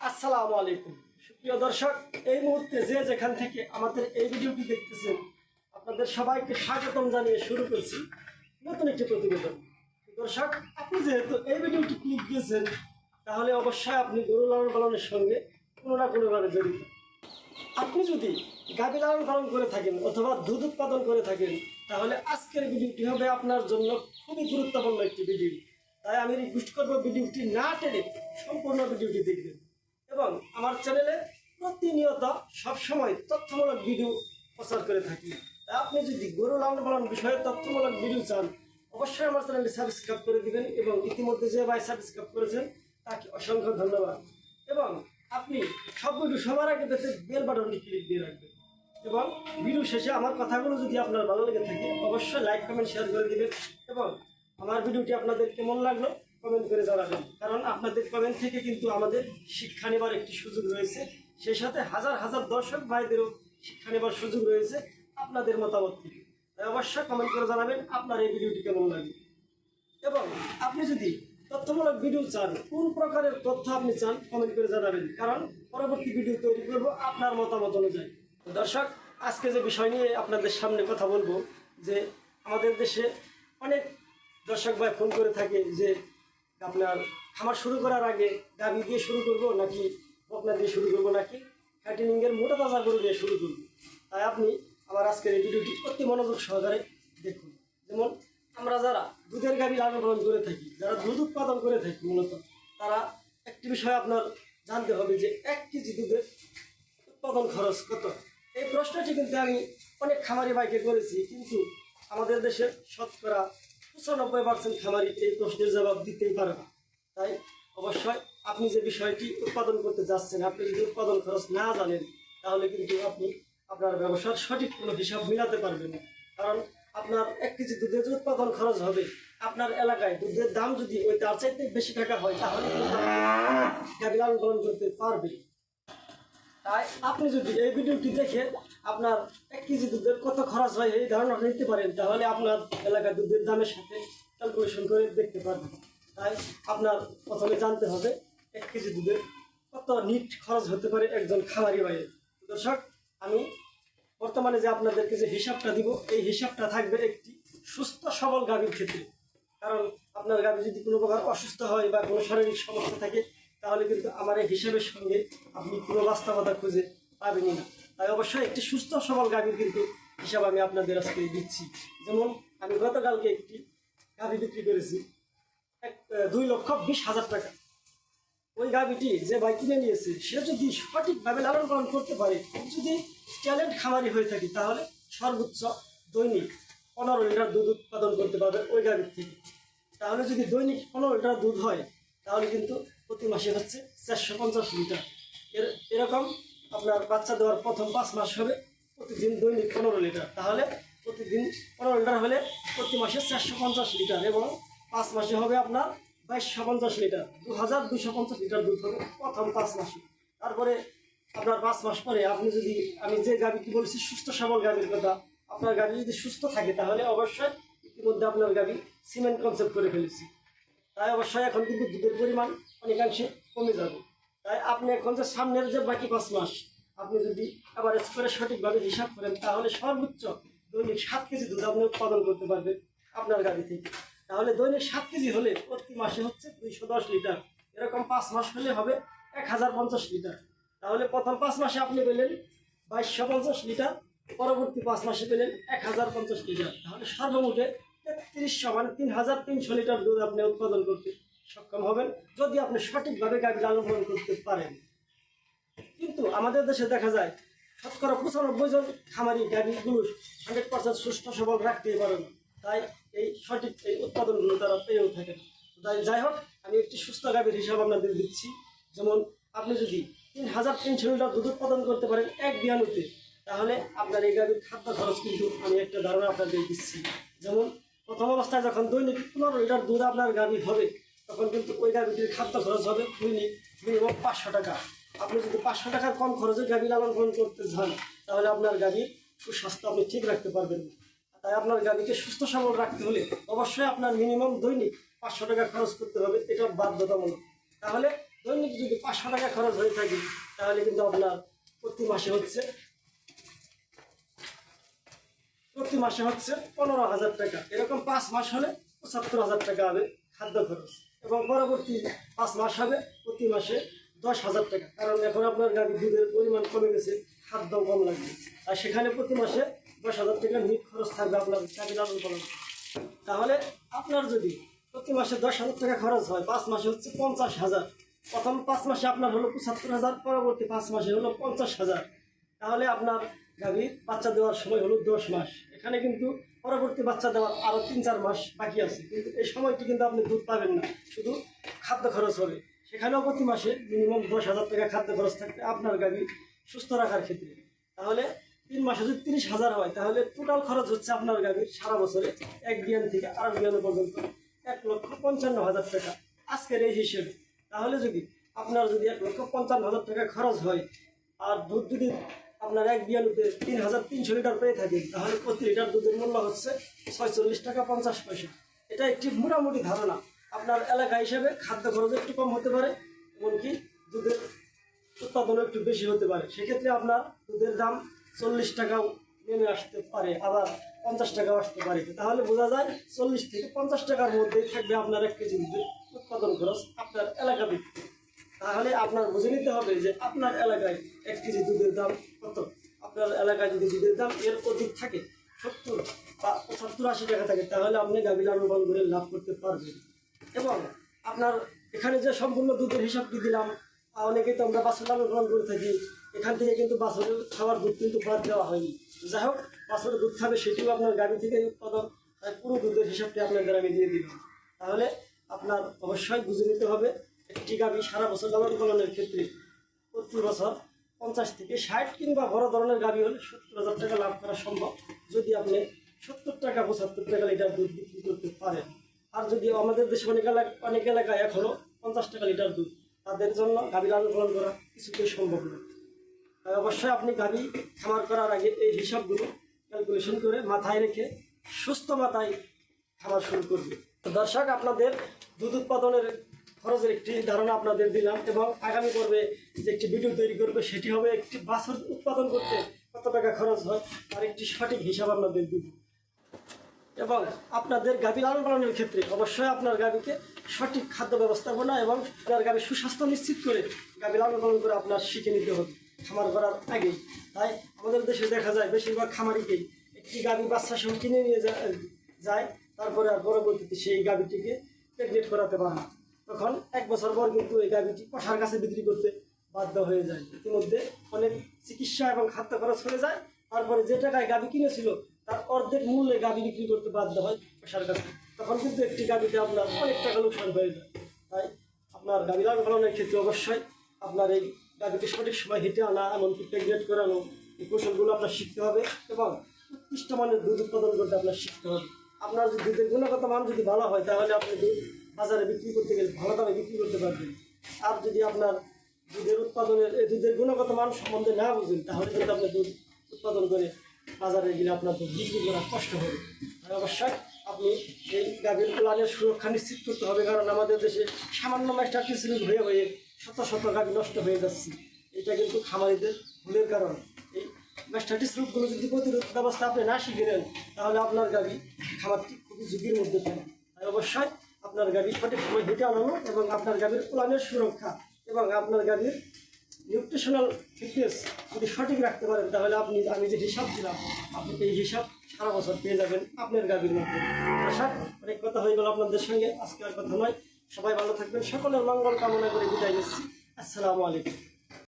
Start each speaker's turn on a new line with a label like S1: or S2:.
S1: আসসালামু আলাইকুম সুপ্রিয় দর্শক, এই মুহূর্তে যে যেখান থেকে আমাদের এই ভিডিওটি দেখতেছেন আপনাদের সবাইকে স্বাগতম জানিয়ে শুরু করছি নতুন একটি প্রতিবেদন। দর্শক, আপনি যেহেতু এই ভিডিওটি ক্লিক দিয়েছেন তাহলে অবশ্যই আপনি গরু লালন পালনের সঙ্গে কোনো না কোনোভাবে জড়িত। আপনি যদি গাভী লালন পালন করে থাকেন অথবা দুধ উৎপাদন করে থাকেন তাহলে আজকের ভিডিওটি হবে আপনার জন্য খুবই গুরুত্বপূর্ণ একটি ভিডিও। তাই আমি রিকোয়েস্ট করবো ভিডিওটি না টেনে সম্পূর্ণ ভিডিওটি দেখবেন এবং আমার চ্যানেলে প্রতিনিয়ত সবসময় তথ্যমূলক ভিডিও প্রচার করে থাকি। তাই আপনি যদি গরু লালন পালন বিষয়ে তথ্যমূলক ভিডিও চান অবশ্যই আমার চ্যানেলটি সাবস্ক্রাইব করে দিবেন এবং ইতিমধ্যে যে ভাই সাবস্ক্রাইব করেছেন তাকে অসংখ্য ধন্যবাদ। এবং আপনি সব ভিডিও সবার আগে পেতে বেল বাটনটি ক্লিক দিয়ে রাখবেন এবং ভিডিও শেষে আমার কথাগুলো যদি আপনার ভালো লেগে থাকে অবশ্যই লাইক কমেন্ট শেয়ার করে দিবেন এবং আমার ভিডিওটি আপনাদের কেমন লাগলো কমেন্ট করে জানাবেন, কারণ আপনাদের কমেন্ট থেকে কিন্তু আমাদের শিক্ষা নেবার একটি সুযোগ রয়েছে, সেই সাথে হাজার হাজার দর্শক ভাইদেরও শিক্ষা নেবার সুযোগ রয়েছে আপনাদের মতামত থেকে। তাই অবশ্যই কমেন্ট করে জানাবেন আপনার এই ভিডিওটি কেমন লাগে এবং আপনি যদি তথ্যমূলক ভিডিও চান, কোন প্রকারের তথ্য আপনি চান কমেন্ট করে জানাবেন, কারণ পরবর্তী ভিডিও তৈরি করব আপনার মতামত অনুযায়ী। দর্শক, আজকে যে বিষয় নিয়ে আপনাদের সামনে কথা বলবো যে আমাদের দেশে অনেক দর্শক ভাই ফোন করে থাকে যে আপনার খামার শুরু করার আগে গাভী দিয়ে শুরু করব নাকি বকনা দিয়ে শুরু করব নাকি ফ্যাটেনিংয়ের মোটা তাজা গরু দিয়ে শুরু করব। তাই আপনি আমার আজকের এই ভিডিওটি অতি মনোযোগ সহকারে দেখুন। যেমন আমরা যারা দুধের গাভী লালন পালন করে থাকি, যারা দুধ উৎপাদন করে থাকি মূলত, তারা একটি বিষয় আপনার জানতে হবে যে 1 কেজি দুধের উৎপাদন খরচ কত। এই প্রশ্নটি কিন্তু আমি অনেক খামারি ভাইকে করেছি, কিন্তু আমাদের দেশের শতকরা 95% খামারি এই প্রশ্নের জবাব দিতেই পারে না। তাই অবশ্যই আপনি যে বিষয়টি উৎপাদন করতে যাচ্ছেন, আপনি যদি উৎপাদন খরচ না জানেন তাহলে কিন্তু আপনি আপনার ব্যবসার সঠিক কোনো হিসাব মিলাতে পারবেন না। কারণ আপনার 1 কেজি দুধের যে উৎপাদন খরচ হবে, আপনার এলাকায় দুধের দাম যদি ওই তার চাইতে বেশি টাকা হয় তাহলে গাভী লালন পালন করতে পারবে। তাই আপনি যদি এই ভিডিওটি দেখে আপনার 1 কেজি দুধের কত খরচ হয় এই ধারণা নিতে পারেন তাহলে আপনার এলাকার দুধের দামের সাথে ক্যালকুলেশন করে দেখতে পারবেন। তাই আপনার প্রথমে জানতে হবে 1 কেজি দুধের কত নিট খরচ হতে পারে একজন খামারি ভাইয়ের। দর্শক, আমি বর্তমানে যে আপনাদেরকে যে হিসাবটা দিব এই হিসাবটা থাকবে একটি সুস্থ সবল গাভীর ক্ষেত্রে। কারণ আপনার গাভী যদি কোনো প্রকার অসুস্থ হয় বা কোনো শারীরিক সমস্যা থাকে তাহলে কিন্তু আমার এই হিসাবের সঙ্গে আপনি কোনো বাস্তবতা খুঁজে পাবেনই না। তাই অবশ্যই একটি সুস্থ সবল গাভীর কিন্তু হিসাব আমি আপনাদের আজকে দিচ্ছি। যেমন আমি গতকালকে একটি গাভী বিক্রি করেছি 2,20,000 টাকা। ওই গাভীটি যে ভাই কিনে নিয়েছে সে যদি সঠিকভাবে লালন পালন করতে পারে, যদি ট্যালেন্ট খামারি হয়ে থাকে তাহলে সর্বোচ্চ দৈনিক 15 লিটার দুধ উৎপাদন করতে পারবে ওই গাভীর থেকে। তাহলে যদি দৈনিক 15 লিটার দুধ হয় তাহলে কিন্তু প্রতি মাসে হচ্ছে 450 লিটার। এরকম আপনার বাচ্চা দেওয়ার প্রথম 5 মাস হবে প্রতিদিন দৈনিক 15 লিটার। তাহলে প্রতিদিন 15 লিটার হলে প্রতি মাসে 450 লিটার এবং 5 মাসে হবে আপনার 2250 লিটার, 2250 লিটার দুধ হবে প্রথম 5 মাসে। তারপরে আপনার 5 মাস পরে আপনি যদি, আমি যে গাভীটি বলেছি সুস্থ সবল গাভীর কথা, আপনার গাভী যদি সুস্থ থাকে তাহলে অবশ্যই ইতিমধ্যে আপনার গাভী সিমেন্ট কনসেপ্ট করে ফেলেছি। তাই অবশ্যই এখন কিন্তু দুধের পরিমাণ অনেকাংশে কমে যাবে। তাই আপনি এখন যে সামনের যে বাকি 5 মাস আপনি যদি অ্যাভারেজ করে সঠিকভাবে হিসাব করেন তাহলে সর্বোচ্চ দৈনিক 7 কেজি দুধ আপনি উৎপাদন করতে পারবেন আপনার গাভী থেকে। তাহলে দৈনিক 7 কেজি হলে প্রতি মাসে হচ্ছে 210 লিটার, এরকম 5 মাস হলে হবে 1050 লিটার। তাহলে প্রথম 5 মাসে আপনি পেলেন 2250 লিটার, পরবর্তী 5 মাসে পেলেন 1050 লিটার। তাহলে সর্বমোটে 3300 মানে 3300 লিটার দুধ আপনি উৎপাদন করতে সক্ষম হবেন যদি আপনি সঠিকভাবে গাভী লালন পালন করতে পারেন। কিন্তু আমাদের দেশে দেখা যায় শতকরা 95 জন খামারি গাভীগুলো 100% সুস্থ সবল রাখতেই পারে না। তাই এই সঠিক এই উৎপাদনগুলো তারা পেয়েও থাকে না। তাই যাই হোক, আমি একটি সুস্থ গাভীর হিসাব আপনাদের দিচ্ছি। যেমন আপনি যদি 3300 লিটার দুধ উৎপাদন করতে পারেন এক বিয়ানুতে, তাহলে আপনার এই গাভীর খাদ্য খরচ কিন্তু আমি একটা ধারণা আপনাদের দিচ্ছি। যেমন প্রথম অবস্থায় যখন দৈনিক 15 লিটার দুধ আপনার গাভী হবে তখন কিন্তু ওই গাভীটির খাদ্য খরচ হবে দৈনিক মিনিমাম 500 টাকা। আপনি যদি 500 টাকার কম খরচে গাভী লালন পালন করতে চান তাহলে আপনার গাভীর সুস্বাস্থ্য আপনি ঠিক রাখতে পারবেন না। তাই আপনার গাভীকে সুস্থ সবল রাখতে হলে অবশ্যই আপনার মিনিমাম দৈনিক 500 টাকা খরচ করতে হবে, এটা বাধ্যতামূলক। তাহলে দৈনিক যদি 500 টাকা খরচ হয়ে থাকে তাহলে কিন্তু আপনার প্রতি মাসে হচ্ছে 15,000 টাকা। এরকম 5 মাস হলে 75,000 টাকা হবে খাদ্য খরচ, এবং পরবর্তী 5 মাস হবে প্রতি মাসে 10,000 টাকা। কারণ এখন আপনার গাড়ির দুধের পরিমাণ কমে গেছে, খাদ্য কম লাগবে, আর সেখানে প্রতি মাসে 10,000 টাকা নিট খরচ থাকবে আপনার গাড়ি লালন পালন। তাহলে আপনার যদি প্রতি মাসে 10,000 টাকা খরচ হয়, 5 মাসে হচ্ছে 50,000। প্রথম 5 মাসে আপনার হলো 75,000, পরবর্তী 5 মাসে হলো 50,000। তাহলে আপনার গাভীর বাচ্চা দেওয়ার সময় হলো 10 মাস। এখানে কিন্তু পরবর্তী বাচ্চা দেওয়ার আরও 3-4 মাস বাকি আছে, কিন্তু এই সময়টি কিন্তু আপনি দুধ পাবেন না, শুধু খাদ্য খরচ হবে। সেখানেও প্রতি মাসে মিনিমাম 10,000 টাকা খাদ্য খরচ থাকবে আপনার গাভী সুস্থ রাখার ক্ষেত্রে। তাহলে 3 মাসে যদি 30,000 হয়, তাহলে টোটাল খরচ হচ্ছে আপনার গাভীর সারা বছরে 1 বিয়ান থেকে 8 বিয়ান পর্যন্ত 1,55,000 টাকা আজকের এই হিসেবে। তাহলে যদি আপনার যদি 1,55,000 টাকা খরচ হয়, আর দুধ যদি আপনার 1 বিয়ানুতে 3,300 লিটার পেয়ে থাকেন, তাহলে প্রতি লিটার দুধের মূল্য হচ্ছে 46 টাকা 50 পয়সা। এটা একটি মোটামুটি ধারণা। আপনার এলাকা হিসেবে খাদ্য খরচ একটু কম হতে পারে, এমনকি দুধের উৎপাদনও একটু বেশি হতে পারে। সেক্ষেত্রে আপনার দুধের দাম 40 টাকাও নেমে আসতে পারে, আবার 50 টাকাও আসতে পারে। তাহলে বোঝা যায় 40 থেকে 50 টাকার মধ্যেই থাকবে আপনার 1 কেজি দুধের উৎপাদন খরচ আপনার এলাকা ভিত্তিক। তাহলে আপনার বুঝে নিতে হবে যে আপনার এলাকায় 1 কেজি দুধের দাম কত। আপনার এলাকায় যদি দুধের দাম এর অধিক থাকে, 70 বা 75-80 টাকা থাকে, তাহলে আপনি গাভী লালন পালন করে লাভ করতে পারবেন। এবং আপনার এখানে যে সম্পূর্ণ দুধের হিসাবটি দিলাম, অনেকেই তো আমরা বাছুর লালন পালন করে থাকি, এখান থেকে কিন্তু বাছুরের খাওয়ার দুধ কিন্তু বাদ দেওয়া হয়নি। যাই হোক, বাছুরের দুধ খাবে সেটিও আপনার গাভী থেকে উৎপাদন, তাই পুরো দুধের হিসাবটি আপনাদের আমি দিয়ে দিলাম। তাহলে আপনার অবশ্যই বুঝে নিতে হবে, একটি গাভী সারা বছর লালন পালনের ক্ষেত্রে প্রতি বছর 50 থেকে 60, কিংবা বড় ধরনের গাভী হলে 70,000 টাকা লাভ করা সম্ভব, যদি আপনি 70 টাকা 75 টাকা লিটার দুধ বিক্রি করতে পারেন। আর যদি আমাদের দেশে অনেক এলাকায় এখনও 50 টাকা লিটার দুধ, তাদের জন্য গাভী লালন পালন করা কিছুতেই সম্ভব নয়। তাই অবশ্যই আপনি গাভী খামার করার আগে এই হিসাবগুলো ক্যালকুলেশন করে মাথায় রেখে সুস্থ মাথায় খামার শুরু করবে। তো দর্শক, আপনাদের দুধ উৎপাদনের খরচের একটি ধারণা আপনাদের দিলাম, এবং আগামী পর্বে যে একটি ভিডিও তৈরি করবে সেটি হবে একটি বাছুর উৎপাদন করতে কত টাকা খরচ হয় তার একটি সঠিক হিসাব আপনাদের দিব। এবং আপনাদের গাভী লালন পালনের ক্ষেত্রে অবশ্যই আপনার গাভীকে সঠিক খাদ্য ব্যবস্থাপনা এবং আপনার গাভীর সুস্বাস্থ্য নিশ্চিত করে গাভী লালন পালন করে আপনার শিখে নিতে হবে খামার করার আগেই। তাই আমাদের দেশে দেখা যায় বেশিরভাগ খামারিকেই একটি গাভী বাচ্চা সহ কিনে নিয়ে যায়, তারপরে আর পরবর্তীতে সেই গাভীটিকে প্রেগনেন্ট করাতে পারে না। তখন 1 বছর পর কিন্তু এই গাভীটি কষার কাছে বিক্রি করতে বাধ্য হয়ে যায়। ইতিমধ্যে অনেক চিকিৎসা এবং খাদ্য খরচ হয়ে যায়, তারপরে যে টাকায় গাভী কিনেছিল তার অর্ধেক মূল্যে গাভী বিক্রি করতে বাধ্য হয় কষার কাছে। তখন কিন্তু একটি গাভীতে আপনার অনেক টাকা লোকসান হয়ে যায়। তাই আপনার গাভী লালন পালনের ক্ষেত্রে অবশ্যই আপনার এই গাভীকে সঠিক সময় হেঁটে আনা, এমনকি প্রেগনেন্ট করানো, এই কৌশলগুলো আপনার শিখতে হবে, এবং উৎকৃষ্ট মানের দুধ উৎপাদন করতে আপনার শিখতে হবে। আপনার যদি দুধের গুণগত মান যদি ভালো হয়, তাহলে আপনি দুধ বাজারে বিক্রি করতে গেলে ভালো দামে বিক্রি করতে পারবেন। আর যদি আপনার দুধের গুণগত মান সম্বন্ধে না বুঝেন, তাহলে কিন্তু আপনি দুধ উৎপাদন করে বাজারে গেলে আপনার দুধ বিক্রি করা কষ্ট হবে। তাই অবশ্যই আপনি এই গাভীর প্লানের সুরক্ষা নিশ্চিত করতে হবে, কারণ আমাদের দেশে সামান্য ম্যাস্টারটিস রোগ হয়ে শত শত গাভী নষ্ট হয়ে যাচ্ছে। এটা কিন্তু খামারিদের ভুলের কারণ। এই ম্যাস্টারটিস রোগগুলো যদি প্রতিরোধ ব্যবস্থা আপনি না শিখে নেন, তাহলে আপনার গাভী খামারটি খুবই ঝুঁকির মধ্যে পড়ে। তাই অবশ্যই আপনার গাভী সঠিক সময় হেঁটে আনানো, এবং আপনার গাভীর প্লানের সুরক্ষা এবং আপনার গাভীর নিউট্রিশনাল ফিটনেস যদি সঠিক রাখতে পারেন, তাহলে আমি যে হিসাব দিলাম, আপনি এই হিসাব সারা বছর পেয়ে যাবেন আপনার গাভীর মধ্যে। আশা অনেক কথা হয়ে গেল আপনাদের সঙ্গে, আজকে আর কথা নয়। সবাই ভালো থাকবেন, সকলের মঙ্গল কামনা করে বিদায় নিচ্ছি। আসসালামু আলাইকুম।